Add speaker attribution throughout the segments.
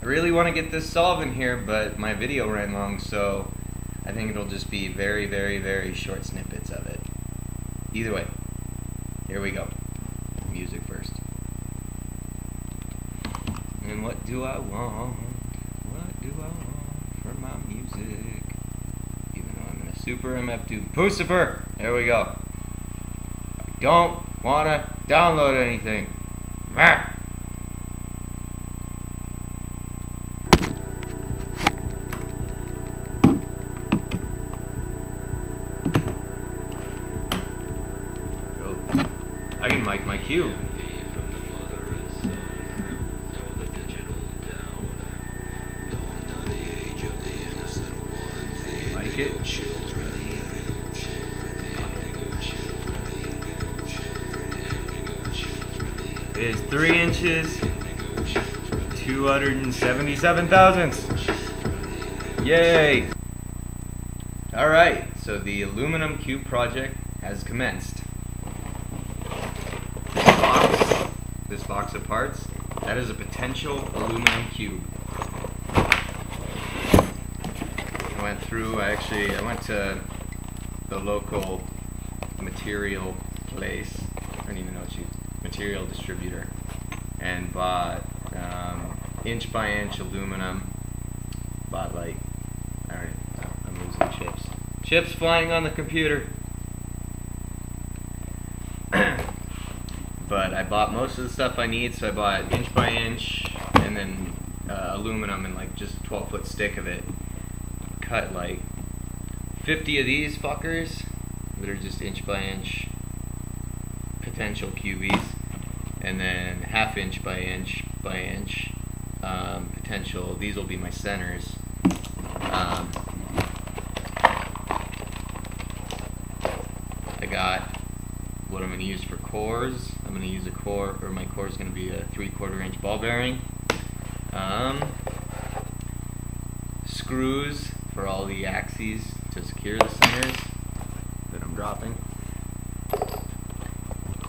Speaker 1: I really want to get this solvent here, but my video ran long, so I think it'll just be very, very, very short snippets of it. Either way, here we go. Music first. And what do I want? What do I want for my music? Even though I'm in a super MF2 Pucifer. There we go. I don't want to download anything. Meh. I can mic my cue. Mic it. It is 3 inches, 277 thousandths. Yay! Alright, so the aluminum cube project has commenced. This box of parts, that is a potential aluminum cube. I went to the local material place, I don't even know what material distributor, and bought inch by inch aluminum. Bought like, I don't even know, I'm losing chips. Chips flying on the computer. But I bought most of the stuff I need, so I bought inch by inch and then aluminum and like just a 12-foot stick of it. Cut like 50 of these fuckers that are just inch by inch potential cubies, and then ½ inch by inch potential. These will be my centers. I got what I'm going to use for cores. I'm going to use a core, or my core is going to be a 3/4 inch ball bearing. Screws for all the axes to secure the centers that I'm dropping.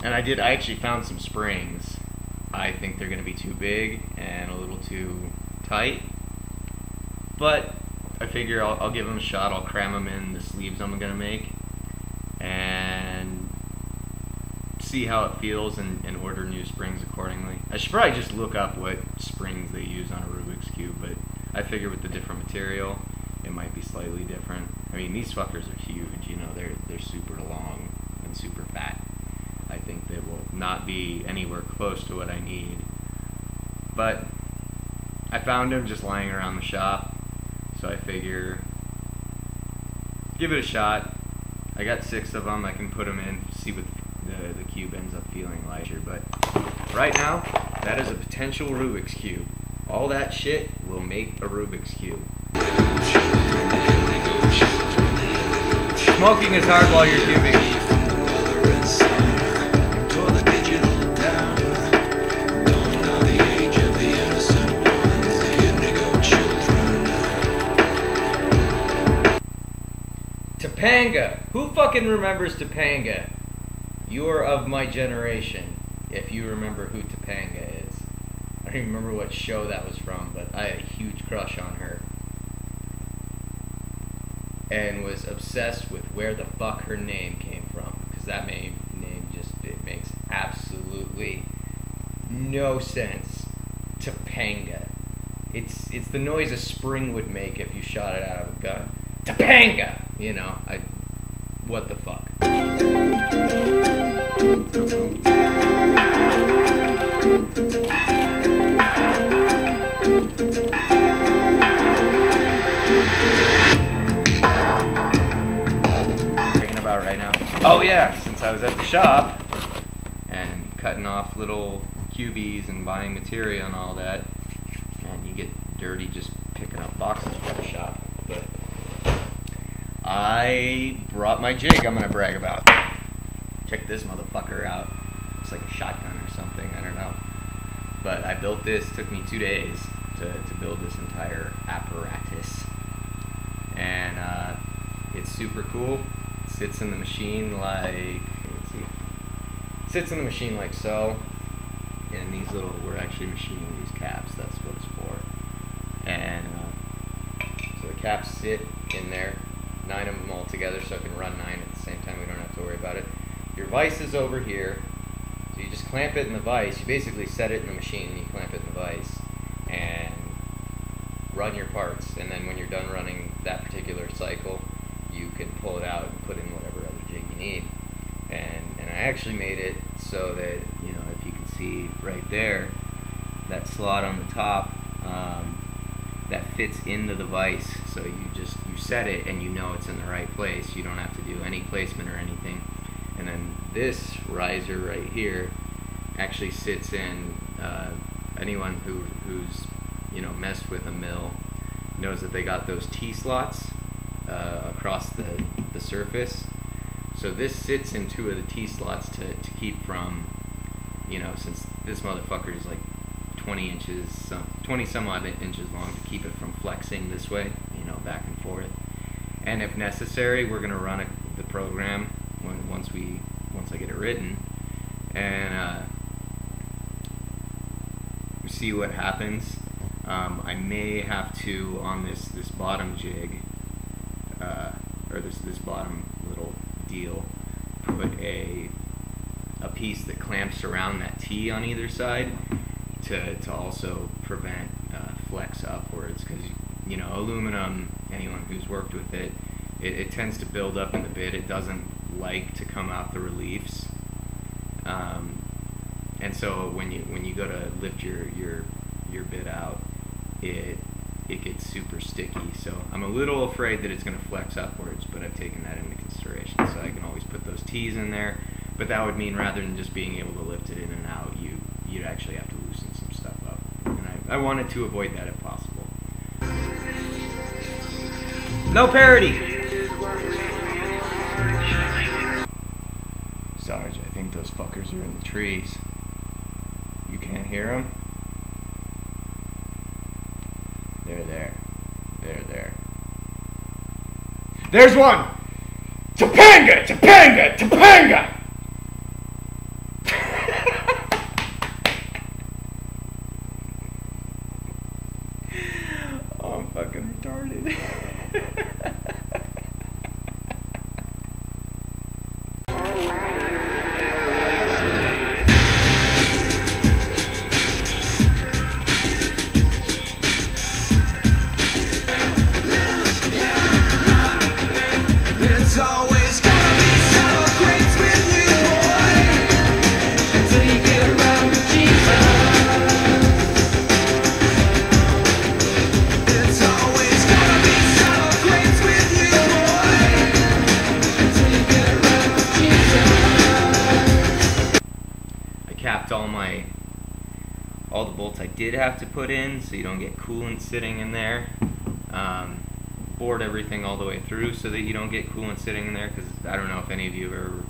Speaker 1: And I actually found some springs. I think they're going to be too big and a little too tight, but I figure I'll give them a shot. I'll cram them in the sleeves I'm going to make and see how it feels and order new springs accordingly. I should probably just look up what springs they use on a Rubik's Cube, but I figure with the different material it might be slightly different. I mean, these fuckers are huge, you know, they're super long and super fat. I think they will not be anywhere close to what I need, but I found them just lying around the shop, so I figure give it a shot. I got 6 of them. I can put them in, see what the cube ends up feeling lighter. But right now, that is a potential Rubik's Cube. All that shit will make a Rubik's Cube. Smoking is hard while you're cubing. Tapanga! Who fucking remembers Tapanga? You're of my generation, if you remember who Tapanga is. I don't even remember what show that was from, but I had a huge crush on her. And was obsessed with where the fuck her name came from. Because that name just, it makes absolutely no sense. Tapanga. It's the noise a spring would make if you shot it out of a gun. Tapanga! You know, what the fuck? Thinking about right now. Oh yeah, since I was at the shop and cutting off little cubies and buying material and all that, and you get dirty just picking up boxes for the shop. But I brought my jig I'm gonna brag about. Check this motherfucker out. Looks like a shotgun or something, I don't know. But I built this, took me 2 days to build this entire apparatus. And it's super cool. It sits in the machine like, let's see. It sits in the machine like so. And these little, we're actually machining these caps, that's what it's for. caps sit in there, 9 of them all together, so I can run 9 at the same time. We don't have to worry about it. Your vise is over here, so you just clamp it in the vise. You basically set it in the machine and you clamp it in the vise and run your parts. And then when you're done running that particular cycle, you can pull it out and put in whatever other jig you need. And I actually made it so that, you know, if you can see right there, that slot on the top, that fits into the vise. So you set it and you know it's in the right place. You don't have to do any placement or anything. And then this riser right here actually sits in, anyone who's you know, messed with a mill knows that they got those T-slots across the surface. So this sits in 2 of the T-slots to keep from, you know, since this motherfucker is like 20 some odd inches long, to keep it from flexing this way, you know, back and forth. And if necessary, we're gonna run the program once I get it written, and see what happens. I may have to, on this bottom jig, or this bottom little deal, put a piece that clamps around that T on either side to also prevent flex upwards, because, you know, aluminum, anyone who's worked with it tends to build up in the bit. It doesn't like to come out the reliefs, and so when you go to lift your bit out, it gets super sticky. So I'm a little afraid that it's going to flex upwards, but I've taken that into consideration. So I can always put those T's in there, but that would mean rather than just being able to lift it in and out, you'd actually have to loosen some stuff up. And I wanted to avoid that if possible. No parody! Sarge, I think those fuckers are in the trees. You can't hear them? They're there. They're there. There's one! Tapanga! Tapanga! Tapanga! Oh, I'm fucking retarded. Capped all the bolts I did have to put in, so you don't get coolant sitting in there. Bored everything all the way through so that you don't get coolant sitting in there, because I don't know if any of you have ever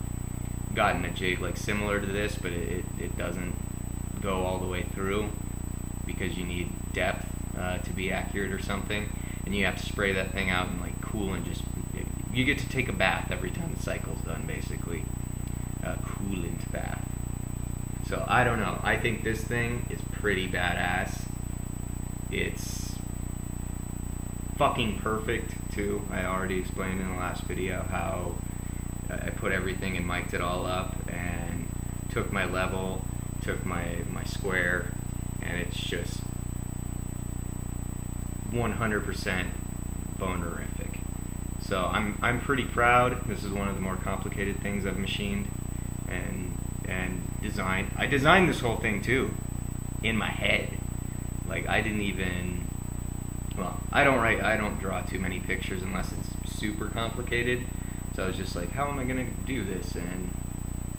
Speaker 1: gotten a jig like similar to this, but it doesn't go all the way through because you need depth to be accurate or something, and you have to spray that thing out and like cool, and just you get to take a bath every time the cycle's done, basically. A coolant bath. So I don't know, I think this thing is pretty badass. It's fucking perfect too. I already explained in the last video how I put everything and mic'd it all up and took my level, took my square, and it's just 100% bonerific. So I'm pretty proud. This is one of the more complicated things I've machined and designed. I designed this whole thing too in my head. Like, I didn't even, well, I don't draw too many pictures unless it's super complicated. So I was just like, how am I gonna do this? And,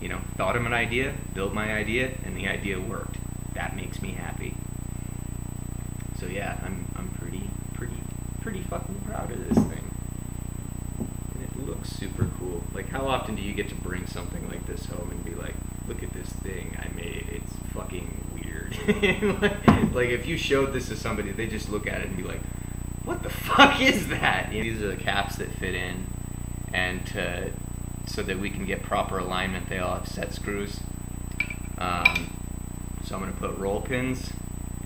Speaker 1: you know, thought of an idea, built my idea, and the idea worked. That makes me happy. So yeah, I'm pretty fucking proud of this thing. And it looks super cool. Like, how often do you get to bring something like this home and be like, look at this thing I made, it's fucking weird. Like, if you showed this to somebody, they just look at it and be like, what the fuck is that? You know, these are the caps that fit in, and so that we can get proper alignment, they all have set screws. So I'm going to put roll pins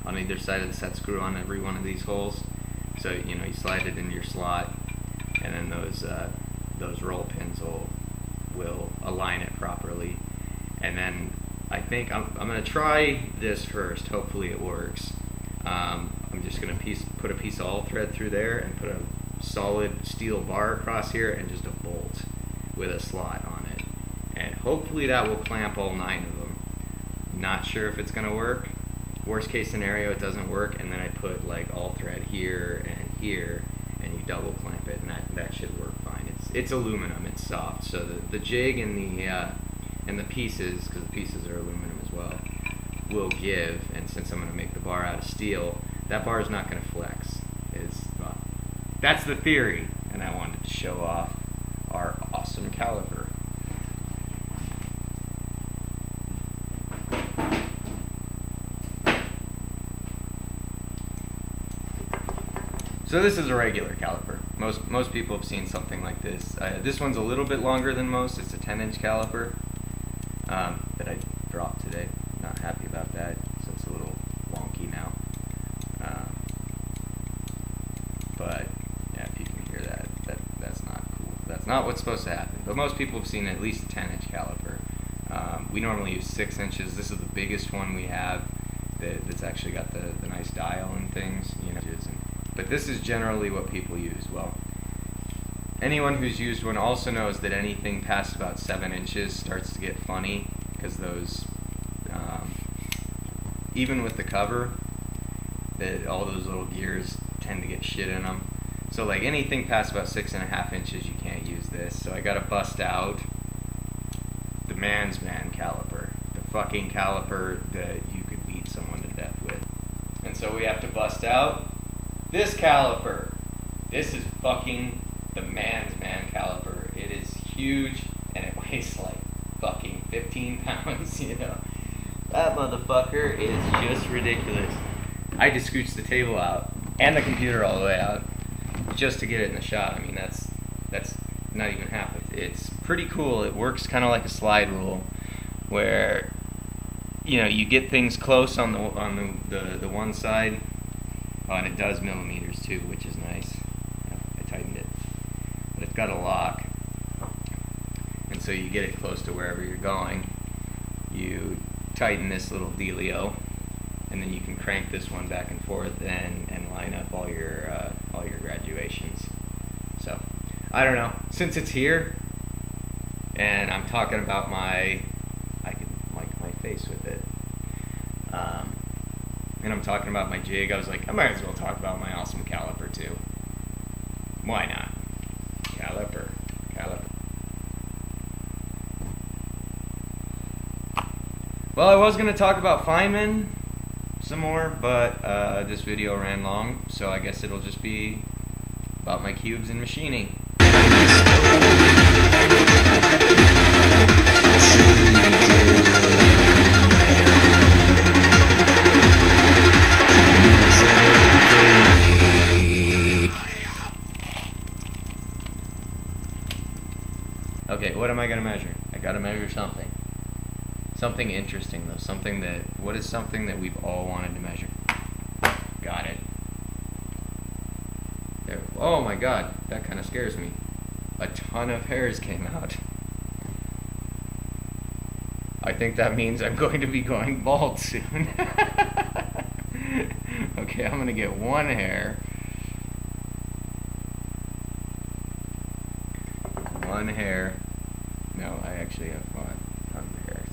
Speaker 1: on either side of the set screw on every one of these holes, So you know, you slide it into your slot, and then those roll pins will align it properly. And then I think I'm gonna try this first. Hopefully it works. I'm just gonna put a piece of all thread through there and put a solid steel bar across here and just a bolt with a slot on it. And hopefully that will clamp all 9 of them. Not sure if it's gonna work. Worst case scenario, it doesn't work, and then I put like all thread here, and you double clamp it, and that should work fine. It's aluminum, it's soft, so the jig and the pieces, because the pieces are aluminum as well, will give. And since I'm going to make the bar out of steel, that bar is not going to flex. Well, that's the theory, and I wanted to show off our awesome caliper. So this is a regular caliper. Most people have seen something like this. This one's a little bit longer than most. It's a 10-inch caliper that I dropped today. Not happy about that, so it's a little wonky now. But yeah, if you can hear that's not cool. That's not what's supposed to happen. But most people have seen at least a 10-inch caliper. We normally use 6 inches. This is the biggest one we have that's actually got the nice dial and things, you know. But this is generally what people use. Well, anyone who's used one also knows that anything past about 7 inches starts to get funny, because those, even with the cover, all those little gears tend to get shit in them. So like anything past about 6.5 inches, you can't use this. So I gotta bust out the man's man caliper, the fucking caliper that you could beat someone to death with. And so we have to bust out this caliper. This is fucking the man's man caliper. It is huge, and it weighs like fucking 15 pounds, you know. That motherfucker is just ridiculous. I just scooched the table out, and the computer all the way out, just to get it in the shot. I mean, that's not even half of it. It's pretty cool. It works kind of like a slide rule, where, you know, you get things close on the one side. Oh, and it does millimeters too, which is nice. I tightened it. But it's got a lock. And so you get it close to wherever you're going. You tighten this little dealio, and then you can crank this one back and forth and line up all your graduations. So, I don't know. Since it's here, and I'm talking about I can mic my face with it. And I'm talking about my jig, I was like, I might as well talk about my awesome caliper too. Why not? Caliper. Well, I was going to talk about Feynman some more, but this video ran long, so I guess it'll just be about my cubes and machining. Okay, what am I going to measure? I got to measure something. Something interesting though. What is something that we've all wanted to measure? Got it. There. Oh my god, that kind of scares me. A ton of hairs came out. I think that means I'm going to be going bald soon. Okay, I'm going to get one hair. One hair. No, I actually have tons of hairs.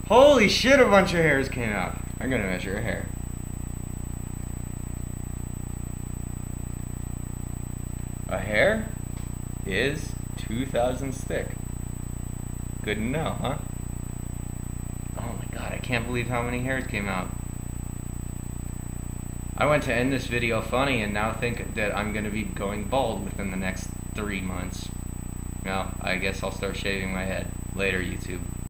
Speaker 1: Holy shit, a bunch of hairs came out. I'm gonna measure a hair. A hair is 2 thousandths thick. Good to know, huh? Oh my god, I can't believe how many hairs came out. I went to end this video funny and now think that I'm gonna be going bald within the next 3 months. Well, I guess I'll start shaving my head. Later, YouTube.